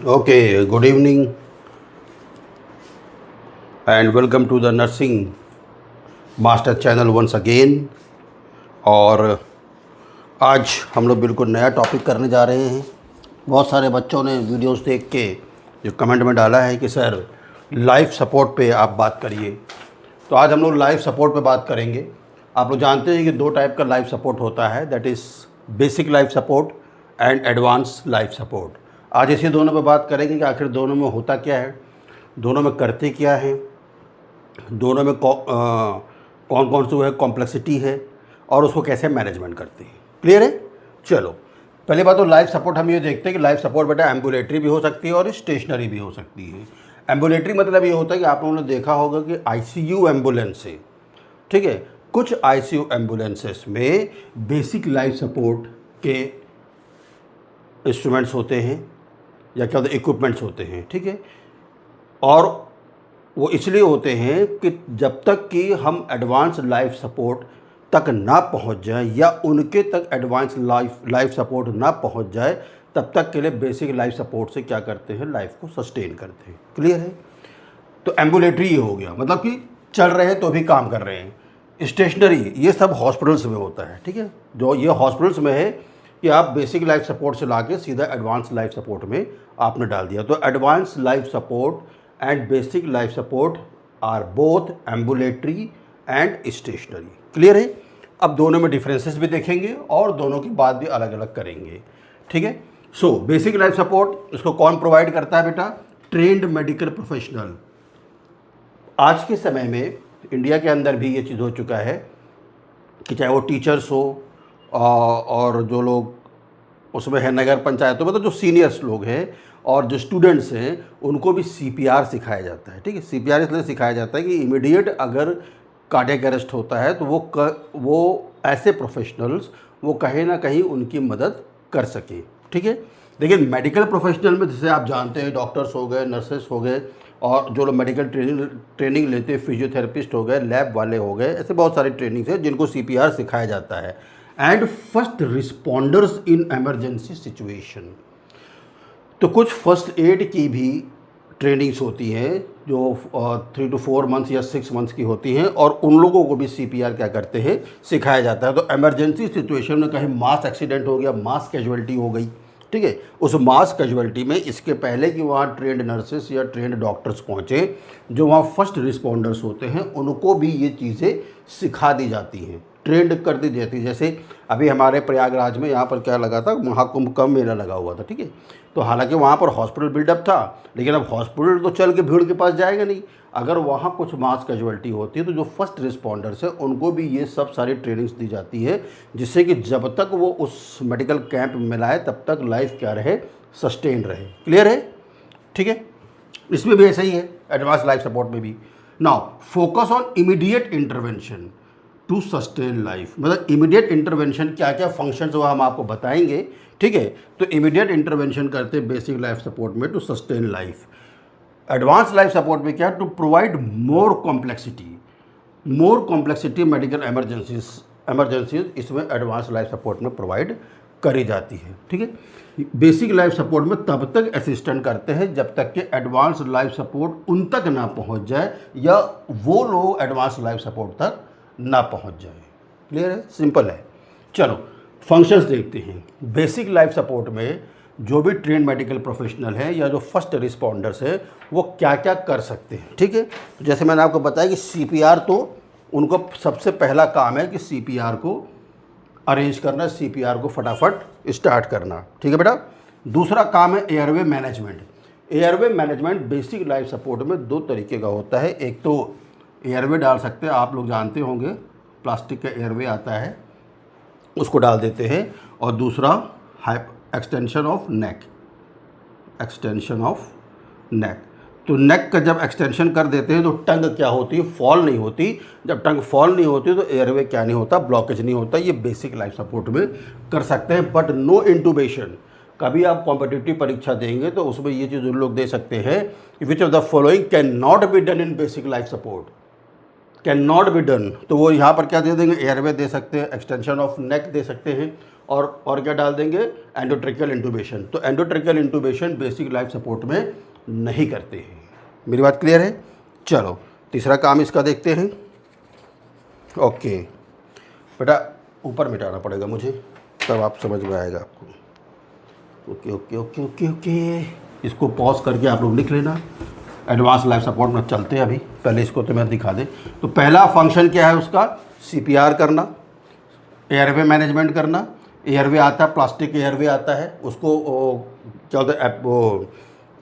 Okay, good evening and welcome to the Nursing Master channel once again। और आज हम लोग बिल्कुल नया टॉपिक करने जा रहे हैं। बहुत सारे बच्चों ने वीडियोस देख के जो कमेंट में डाला है कि सर लाइफ सपोर्ट पे आप बात करिए, तो आज हम लोग लाइफ सपोर्ट पे बात करेंगे। आप लोग जानते हैं कि दो टाइप का लाइफ सपोर्ट होता है, that is basic life support and advance life support. आज इसी दोनों पे बात करेंगे कि आखिर दोनों में होता क्या है, दोनों में करते क्या हैं, दोनों में कौन कौन सी वो है कॉम्प्लेक्सिटी है और उसको कैसे मैनेजमेंट करते हैं। क्लियर है? चलो, पहली बात तो लाइफ सपोर्ट हम ये देखते हैं कि लाइफ सपोर्ट बेटा एम्बुलेटरी भी हो सकती है और स्टेशनरी भी हो सकती है। एम्बुलेटरी मतलब ये होता है कि आप लोगों ने देखा होगा कि आईसीयू एम्बुलेंस है, ठीक है। कुछ आईसीयू एम्बुलेंसेस में बेसिक लाइफ सपोर्ट के इंस्ट्रूमेंट्स होते हैं या क्या होते हैं, इक्विपमेंट्स होते हैं, ठीक है। और वो इसलिए होते हैं कि जब तक कि हम एडवांस लाइफ सपोर्ट तक ना पहुंच जाए या उनके तक एडवांस लाइफ सपोर्ट ना पहुंच जाए, तब तक के लिए बेसिक लाइफ सपोर्ट से क्या करते हैं, लाइफ को सस्टेन करते हैं। क्लियर है? तो एम्बुलेटरी ये हो गया, मतलब कि चल रहे हैं तो भी काम कर रहे हैं। स्टेशनरी ये सब हॉस्पिटल्स में होता है, ठीक है। जो ये हॉस्पिटल्स में है कि आप बेसिक लाइफ सपोर्ट से लाके सीधा एडवांस लाइफ सपोर्ट में आपने डाल दिया। तो advance life support and basic life support are both ambulatory and stationary. Clear है? अब दोनों में डिफरेंसेस भी देखेंगे और दोनों की बात भी अलग अलग करेंगे, ठीक है। सो बेसिक लाइफ सपोर्ट इसको कौन प्रोवाइड करता है बेटा? Trend medical professional. आज के समय में इंडिया के अंदर भी ये चीज़ हो चुका है कि चाहे वो टीचर्स हो और जो लोग उसमें है नगर पंचायतों में, तो जो सीनियर्स लोग हैं और जो स्टूडेंट्स हैं उनको भी सीपीआर सिखाया जाता है, ठीक है। सीपीआर इसलिए सिखाया जाता है कि इमीडिएट अगर कार्डियक अरेस्ट होता है तो वो ऐसे प्रोफेशनल्स वो कहीं ना कहीं उनकी मदद कर सके, ठीक है। लेकिन मेडिकल प्रोफेशनल में जैसे आप जानते हैं डॉक्टर्स हो गए, नर्सेस हो गए और जो लोग मेडिकल ट्रेनिंग लेते हैं, फिजियोथेरेपिस्ट हो गए, लैब वाले हो गए, ऐसे बहुत सारी ट्रेनिंग्स हैं जिनको सीपीआर सिखाया जाता है। And first responders in emergency situation, तो कुछ फर्स्ट एड की भी ट्रेनिंग्स होती हैं जो 3 to 4 मंथ्स या 6 मंथ्स की होती हैं और उन लोगों को भी सीपीआर क्या करते हैं, सिखाया जाता है। तो एमरजेंसी सिचुएशन में कहीं मास एक्सीडेंट हो गया, मास कैजुअलिटी हो गई, ठीक है, उस मास कैजुअलिटी में इसके पहले कि वहाँ ट्रेंड नर्सेस या ट्रेंड डॉक्टर्स पहुँचे, जो वहाँ फर्स्ट रिस्पॉन्डर्स होते हैं, उनको भी ये चीज़ें सिखा दी जाती हैं, ट्रेंड कर दी जाती है। जैसे अभी हमारे प्रयागराज में यहाँ पर क्या लगा था, महाकुंभ का मेला लगा हुआ था, ठीक है। तो हालांकि वहाँ पर हॉस्पिटल बिल्डअप था, लेकिन अब हॉस्पिटल तो चल के भीड़ के पास जाएगा नहीं। अगर वहाँ कुछ मास कैजुअलिटी होती है तो जो फर्स्ट रिस्पॉन्डर्स है उनको भी ये सब सारी ट्रेनिंग्स दी जाती है, जिससे कि जब तक वो उस मेडिकल कैंप में लाए तब तक लाइफ क्या रहे, सस्टेन रहे। क्लियर है? ठीक है। इसमें भी ऐसा ही है, एडवांस लाइफ सपोर्ट में भी। Now focus on immediate intervention to sustain life, मतलब इमीडिएट इंटरवेंशन क्या क्या फंक्शंस वो हम आपको बताएंगे, ठीक है। तो इमीडिएट इंटरवेंशन करते हैं बेसिक लाइफ सपोर्ट में to sustain life. Advance life support में क्या, to provide more complexity medical emergencies इसमें एडवांस लाइफ सपोर्ट में प्रोवाइड करी जाती है, ठीक है। बेसिक लाइफ सपोर्ट में तब तक असिस्टेंट करते हैं जब तक कि एडवांस लाइफ सपोर्ट उन तक ना पहुंच जाए या वो लोग एडवांस लाइफ सपोर्ट तक ना पहुंच जाए। क्लियर है? सिंपल है। चलो फंक्शंस देखते हैं। बेसिक लाइफ सपोर्ट में जो भी ट्रेन मेडिकल प्रोफेशनल है या जो फर्स्ट रिस्पॉन्डर्स है वो क्या क्या कर सकते हैं, ठीक है। जैसे मैंने आपको बताया कि सीपीआर, तो उनको सबसे पहला काम है कि सीपीआर को अरेंज करना, सीपीआर को फटाफट स्टार्ट करना, ठीक है बेटा। दूसरा काम है airway management. Airway management basic life support में दो तरीके का होता है। एक तो एयरवे डाल सकते हैं, आप लोग जानते होंगे प्लास्टिक का एयरवे आता है, उसको डाल देते हैं। और दूसरा एक्सटेंशन ऑफ नेक। तो नेक का जब एक्सटेंशन कर देते हैं तो टंग क्या होती है, फॉल नहीं होती। जब टंग फॉल नहीं होती तो एयरवे क्या नहीं होता, ब्लॉकेज नहीं होता। ये बेसिक लाइफ सपोर्ट में कर सकते हैं, बट नो इंटूबेशन। कभी आप कॉम्पिटिटिव परीक्षा देंगे तो उसमें ये चीज़ उन लोग दे सकते हैं, which of the following can not be done in basic life support, can not be done. तो वो यहाँ पर क्या दे देंगे, एयरवे दे सकते हैं, एक्सटेंशन ऑफ नेक दे सकते हैं और क्या डाल देंगे, एंडोट्रेकियल इंटूबेशन। तो एंडोट्रेकियल इंटूबेशन बेसिक लाइफ सपोर्ट में नहीं करते हैं। मेरी बात क्लियर है? चलो तीसरा काम इसका देखते हैं। ओके बेटा ऊपर मिटाना पड़ेगा मुझे, तब आप समझ में आएगा आपको। Okay okay okay okay okay, इसको पॉज करके आप लोग लिख लेना। एडवांस लाइफ सपोर्ट में चलते हैं अभी, पहले इसको तो मैं दिखा दें। तो पहला फंक्शन क्या है उसका, सीपीआर करना, एयरवे मैनेजमेंट करना। एयरवे आता है, प्लास्टिक एयरवे आता है, उसको क्या होता है,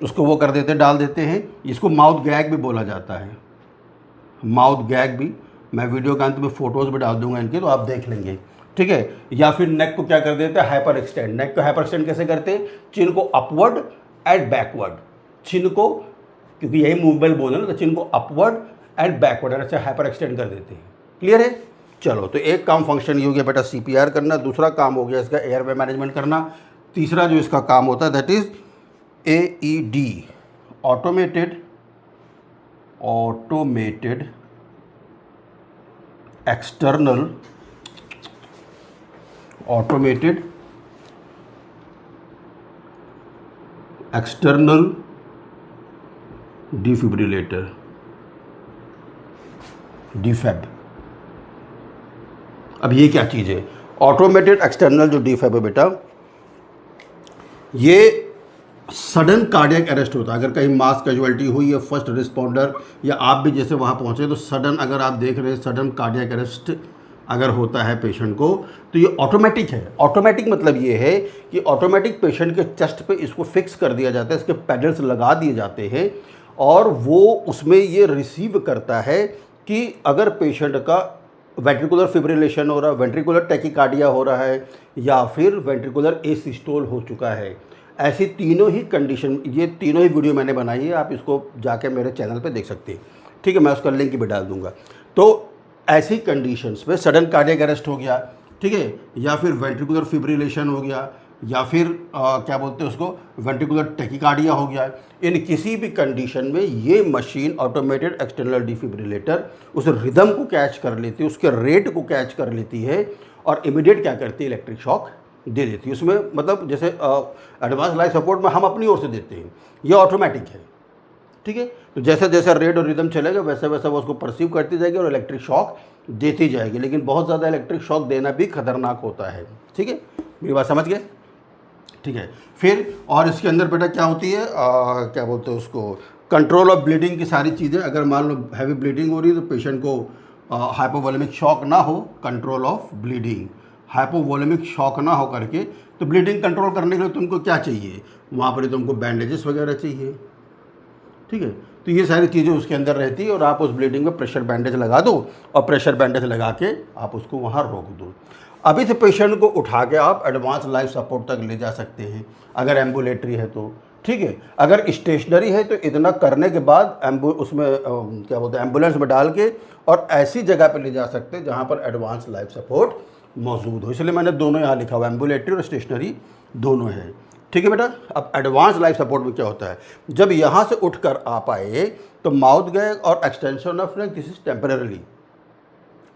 उसको वो कर देते, डाल देते हैं। इसको माउथ गैग भी बोला जाता है, माउथ गैग भी। मैं वीडियो के अंत में फ़ोटोज़ भी डाल दूंगा इनके, तो आप देख लेंगे, ठीक है। या फिर नेक को क्या कर देते हैं, हाइपर एक्सटेंड। नेक को हाइपर एक्सटेंड कैसे करते हैं, चिन को अपवर्ड एंड बैकवर्ड, चिन को, क्योंकि यही मूवेबल बोन है ना, तो चिन को अपवर्ड एंड बैकवर्ड ऐसे हाइपर एक्सटेंड कर देते हैं। क्लियर है? चलो तो एक काम फंक्शन ये हो गया बेटा सीपीआर करना, दूसरा काम हो गया इसका एयरवे मैनेजमेंट करना। तीसरा जो इसका काम होता है that is AED, automated external defibrillator, defib. अब ये क्या चीज़ है, ऑटोमेटेड एक्सटर्नल जो डीफैब है बेटा, ये सडन कार्डियक अरेस्ट होता है। अगर कहीं मास कैजुअलिटी हुई है, फर्स्ट रिस्पॉन्डर या आप भी जैसे वहाँ पहुँचे, तो सडन अगर आप देख रहे हैं सडन कार्डियक अरेस्ट अगर होता है पेशेंट को, तो ये ऑटोमेटिक है। ऑटोमेटिक मतलब ये है कि ऑटोमेटिक पेशेंट के चेस्ट पे इसको फिक्स कर दिया जाता है, इसके पैडल्स लगा दिए जाते हैं, और वो उसमें ये रिसीव करता है कि अगर पेशेंट का वेंट्रिकुलर फिब्रिलेशन हो रहा है, वेंट्रिकुलर टैकीकार्डिया हो रहा है, या फिर वेंट्रिकुलर एसिस्टोल हो चुका है। ऐसी तीनों ही कंडीशन, ये तीनों ही वीडियो मैंने बनाई है, आप इसको जाके मेरे चैनल पे देख सकते हैं, ठीक है। मैं उसका लिंक भी डाल दूंगा। तो ऐसी कंडीशंस में सडन कार्डियक अरेस्ट हो गया, ठीक है, या फिर वेंट्रिकुलर फिब्रिलेशन हो गया, या फिर क्या बोलते हैं उसको, वेंट्रिकुलर टैकीकार्डिया हो गया, इन किसी भी कंडीशन में ये मशीन ऑटोमेटेड एक्सटर्नल डिफिब्रिलेटर उस रिदम को कैच कर लेती है, उसके रेट को कैच कर लेती है, और इमीडिएट क्या करती है, इलेक्ट्रिक शॉक दे देती है। उसमें मतलब जैसे एडवांस लाइफ सपोर्ट में हम अपनी ओर से देते हैं, ये ऑटोमेटिक है, ठीक है। तो जैसे जैसे रेट और रिदम चलेगा वैसे वैसे वो उसको परसीव करती जाएगी और इलेक्ट्रिक शॉक देती जाएगी। लेकिन बहुत ज़्यादा इलेक्ट्रिक शॉक देना भी खतरनाक होता है, ठीक है। मेरी बात समझ गए, ठीक है। फिर और इसके अंदर बेटा क्या होती है, क्या बोलते हैं उसको, कंट्रोल ऑफ ब्लीडिंग की सारी चीज़ें। अगर मान लो हैवी ब्लीडिंग हो रही है तो पेशेंट को हाइपोवोलेमिक शॉक ना हो, control of bleeding, hypovolemic shock ना हो करके, तो ब्लीडिंग कंट्रोल करने के लिए तुमको क्या चाहिए, वहाँ पर तुमको बैंडेजेस वगैरह चाहिए, ठीक है। तो ये सारी चीज़ें उसके अंदर रहती है, और आप उस ब्लीडिंग में प्रेशर बैंडेज लगा दो, और प्रेशर बैंडेज लगा के आप उसको वहाँ रोक दो। अभी से पेशेंट को उठा के आप एडवांस लाइफ सपोर्ट तक ले जा सकते हैं, अगर एम्बुलेटरी है तो, ठीक है। अगर स्टेशनरी है तो इतना करने के बाद उसमें क्या बोलते हैं, एम्बुलेंस में डाल के और ऐसी जगह पे ले जा सकते हैं जहाँ पर एडवांस लाइफ सपोर्ट मौजूद हो। इसलिए मैंने दोनों यहाँ लिखा हुआ, एम्बुलेटरी और स्टेशनरी दोनों है, ठीक है बेटा। अब एडवांस लाइफ सपोर्ट में क्या होता है, जब यहाँ से उठकर आप आए तो माउथ गैग और extension of neck, this is temporary,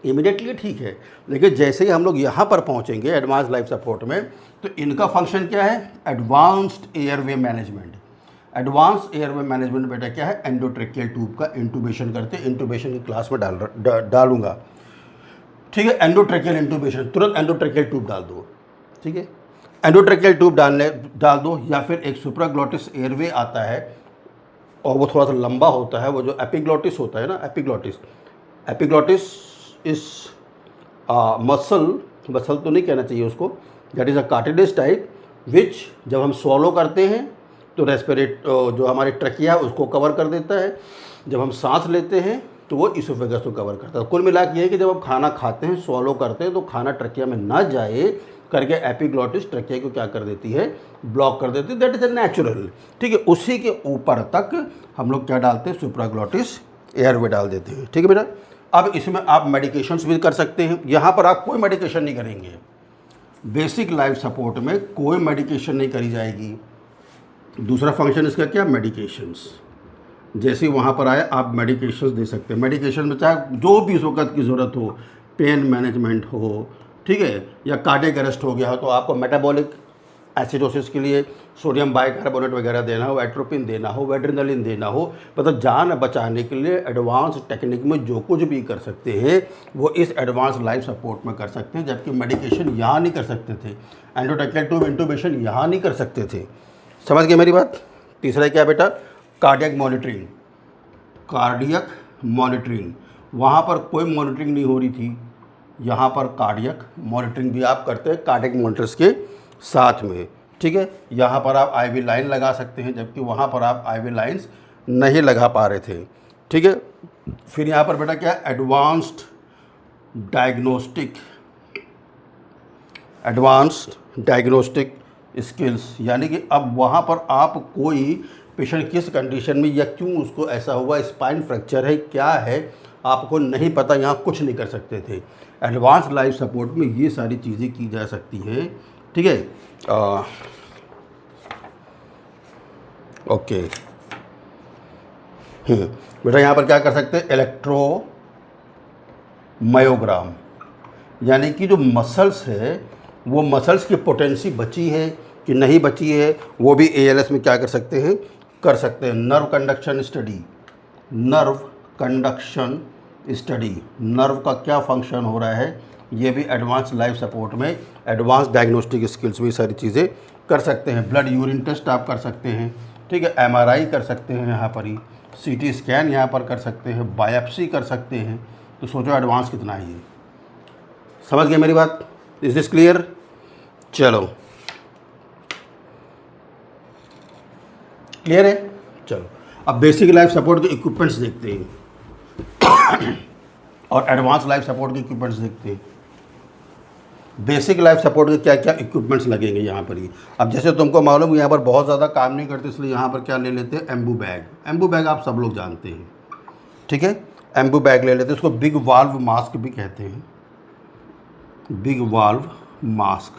immediately ठीक है। लेकिन जैसे ही हम लोग यहाँ पर पहुँचेंगे एडवांस लाइफ सपोर्ट में, तो इनका फंक्शन क्या है, advanced airway management. Advance airway management बेटा क्या है, एंडोट्रेकियल ट्यूब का इंटूबेशन करते हैं। इंटूबेशन की क्लास में डालूंगा, ठीक है। एंडोट्रेकियल इंटूबेशन, तुरंत एंडोट्रेकियल ट्यूब डाल दो, ठीक है। एंडोट्रेकियल ट्यूब डाल दो, या फिर एक सुप्राग्लॉटिस एयरवे आता है और वो थोड़ा सा लंबा होता है, वो जो एपिग्लॉटिस होता है ना, एपिग्लॉटिस इस मसल तो नहीं कहना चाहिए उसको, that is a cartilage type विच जब हम स्वॉलो करते हैं तो जो हमारी ट्रकिया उसको कवर कर देता है, जब हम सांस लेते हैं तो वो इसोफेगस को कवर करता है। कुल मिला के ये है कि जब हम खाना खाते हैं, स्वॉलो करते हैं, तो खाना ट्रकिया में ना जाए करके एपिग्लॉटिस ट्रकिया को क्या कर देती है, ब्लॉक कर देती है। दैट इज़ अ नेचुरल, ठीक है। उसी के ऊपर तक हम लोग क्या डालते हैं, सुप्राग्लॉटिस एयरवे डाल देते हैं, ठीक है बेटा। अब इसमें आप मेडिकेशंस भी कर सकते हैं। यहाँ पर आप कोई मेडिकेशन नहीं करेंगे, बेसिक लाइफ सपोर्ट में कोई मेडिकेशन नहीं करी जाएगी। दूसरा फंक्शन इसका क्या, मेडिकेशंस। जैसे वहाँ पर आए आप मेडिकेशंस दे सकते हैं। मेडिकेशन में चाहे जो भी इस वक्त की ज़रूरत हो, पेन मैनेजमेंट हो, ठीक है, या कार्डियक अरेस्ट हो गया हो तो आपको मेटाबॉलिक एसिडोसिस के लिए सोडियम बाइकार्बोनेट वगैरह देना हो, एट्रोपिन देना हो, एड्रेनलिन देना हो, मतलब जान बचाने के लिए एडवांस टेक्निक में जो कुछ भी कर सकते हैं वो इस एडवांस लाइफ सपोर्ट में कर सकते हैं, जबकि मेडिकेशन यहाँ नहीं कर सकते थे, एंडोटेक्निक ट्यूब इंटूबेशन यहाँ नहीं कर सकते थे। समझ गए मेरी बात। तीसरा क्या बेटा, कार्डियक मॉनिटरिंग। कार्डियक मॉनिटरिंग, वहाँ पर कोई मॉनिटरिंग नहीं हो रही थी, यहाँ पर कार्डियक मॉनिटरिंग भी आप करते हैं कार्डियक मॉनिटर्स के साथ में। ठीक है, यहाँ पर आप आईवी लाइन लगा सकते हैं, जबकि वहाँ पर आप आईवी लाइंस नहीं लगा पा रहे थे। ठीक है, फिर यहाँ पर बेटा क्या, एडवांस्ड डायग्नोस्टिक स्किल्स, यानी कि अब वहाँ पर आप कोई पेशेंट किस कंडीशन में या क्यों उसको ऐसा हुआ, स्पाइन फ्रैक्चर है क्या है, आपको नहीं पता, यहाँ कुछ नहीं कर सकते थे। एडवांस लाइफ सपोर्ट में ये सारी चीज़ें की जा सकती हैं। ठीक है, ओके। बेटा यहाँ पर क्या कर सकते हैं, इलेक्ट्रोमायोग्राम, यानी कि जो मसल्स है वो मसल्स की पोटेंसी बची है कि नहीं बची है, वो भी एएलएस में क्या कर सकते हैं, कर सकते हैं। नर्व कंडक्शन स्टडी, नर्व का क्या फंक्शन हो रहा है, ये भी एडवांस लाइफ सपोर्ट में, एडवांस डायग्नोस्टिक स्किल्स में सारी चीज़ें कर सकते हैं। ब्लड यूरिन टेस्ट आप कर सकते हैं। ठीक है, एमआरआई कर सकते हैं, यहाँ पर ही सीटी स्कैन यहाँ पर कर सकते हैं, बायोप्सी कर सकते हैं। तो सोचो एडवांस कितना है ये। समझ गए मेरी बात, इज दिस क्लियर। चलो क्लियर है। चलो अब बेसिक लाइफ सपोर्ट के इक्विपमेंट्स देखते हैं और एडवांस लाइफ सपोर्ट के इक्विपमेंट्स देखते हैं। बेसिक लाइफ सपोर्ट के क्या क्या इक्विपमेंट्स लगेंगे यहाँ पर ही। अब जैसे तुमको मालूम यहाँ पर बहुत ज़्यादा काम नहीं करते, इसलिए यहाँ पर क्या ले लेते हैं, एम्बू बैग। एम्बू बैग आप सब लोग जानते हैं। ठीक है, एम्बू बैग ले लेते हैं, उसको बिग वाल्व मास्क भी कहते हैं, बिग वाल्व मास्क।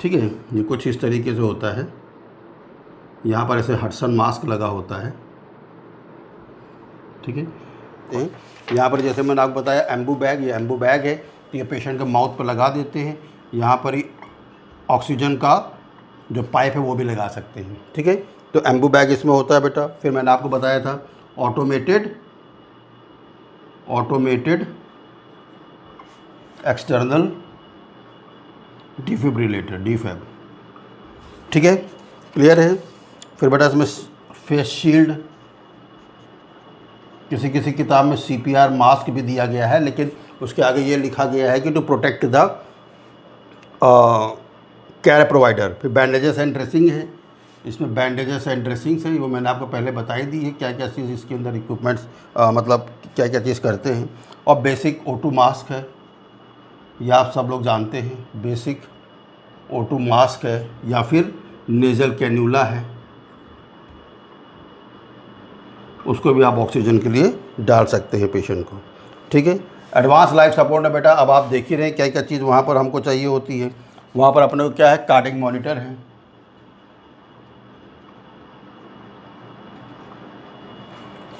ठीक है, ये कुछ इस तरीके से होता है, यहाँ पर ऐसे हडसन मास्क लगा होता है। ठीक है, यहाँ पर जैसे मैंने आपको बताया एम्बू बैग, ये एम्बू बैग है, तो ये पेशेंट के माउथ पर लगा देते हैं। यहाँ पर ही ऑक्सीजन का जो पाइप है वो भी लगा सकते हैं। ठीक है, तो एम्बू बैग इसमें होता है बेटा। फिर मैंने आपको बताया था ऑटोमेटेड एक्सटर्नल डिफिब्रिलेटर, डीफैब। ठीक है, क्लियर है। फिर बेटा इसमें फेस शील्ड, किसी किसी किताब में सीपीआर मास्क भी दिया गया है, लेकिन उसके आगे ये लिखा गया है कि to protect the care provider. फिर बैंडेजेस एंड ड्रेसिंग है, इसमें बैंडेजेस एंड ड्रेसिंग्स है, वो मैंने आपको पहले बताई दी है क्या क्या चीज़ इसके अंदर इक्विपमेंट्स मतलब क्या क्या चीज़ करते हैं। और बेसिक O2 मास्क है, ये आप सब लोग जानते हैं, बेसिक O2 मास्क है, या फिर नेज़ल कैन्यूला है, उसको भी आप ऑक्सीजन के लिए डाल सकते हैं पेशेंट को। ठीक है, एडवांस लाइफ सपोर्ट में बेटा अब आप देख ही रहे हैं क्या क्या चीज़ वहाँ पर हमको चाहिए होती है। वहाँ पर अपने को क्या है, कार्डियक मॉनिटर है,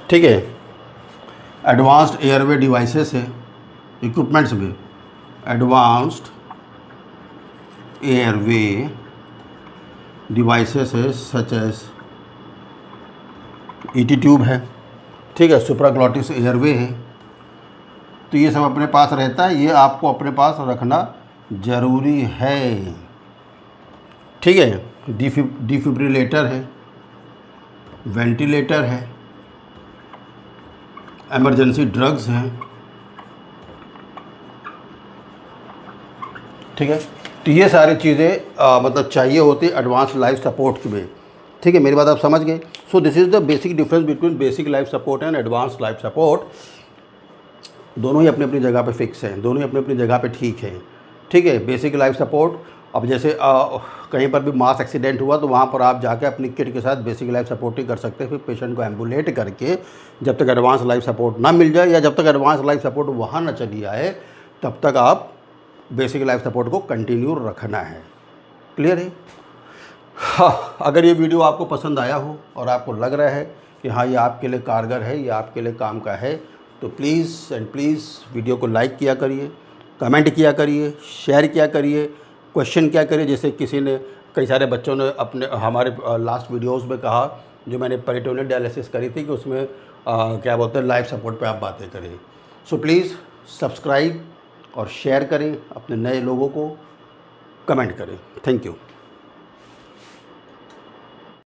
ठीक है, एडवांस्ड एयरवे डिवाइसेस है, इक्विपमेंट्स में एडवांस्ड एयरवे डिवाइसेस है, सच एज ईटी ट्यूब है। ठीक है, सुप्राग्लॉटिस एयरवे है। तो ये सब अपने पास रहता है, ये आपको अपने पास रखना ज़रूरी है। ठीक है, डिफिब्रिलेटर है, वेंटिलेटर है, इमरजेंसी ड्रग्स हैं। ठीक है, तो ये सारी चीज़ें मतलब चाहिए होती एडवांस लाइफ सपोर्ट में। ठीक है, मेरी बात आप समझ गए। So this is the basic difference between basic life support and advance life support. दोनों ही अपनी अपनी जगह पे फिक्स हैं, दोनों ही अपनी अपनी जगह पे ठीक है। ठीक है, बेसिक लाइफ सपोर्ट, अब जैसे कहीं पर भी मास एक्सीडेंट हुआ तो वहाँ पर आप जाके अपनी किट के साथ बेसिक लाइफ सपोर्ट ही कर सकते हैं। फिर पेशेंट को एम्बुलेट करके जब तक एडवांस लाइफ सपोर्ट ना मिल जाए या जब तक एडवांस लाइफ सपोर्ट वहाँ ना चली आए तब तक आप बेसिक लाइफ सपोर्ट को कंटिन्यू रखना है। क्लियर है। हाँ, अगर ये वीडियो आपको पसंद आया हो और आपको लग रहा है कि हाँ ये आपके लिए कारगर है, ये आपके लिए काम का है, तो प्लीज़ एंड प्लीज़ वीडियो को लाइक किया करिए कमेंट किया करिए, शेयर किया करिए, क्वेश्चन किया करिए। जैसे किसी ने, कई सारे बच्चों ने अपने हमारे लास्ट वीडियोस में कहा, जो मैंने पेरिटोनियल डायलिसिस करी थी, कि उसमें क्या बोलते हैं, लाइफ सपोर्ट पे आप बातें करें। सो प्लीज़ सब्सक्राइब और शेयर करें, अपने नए लोगों को कमेंट करें। Thank you.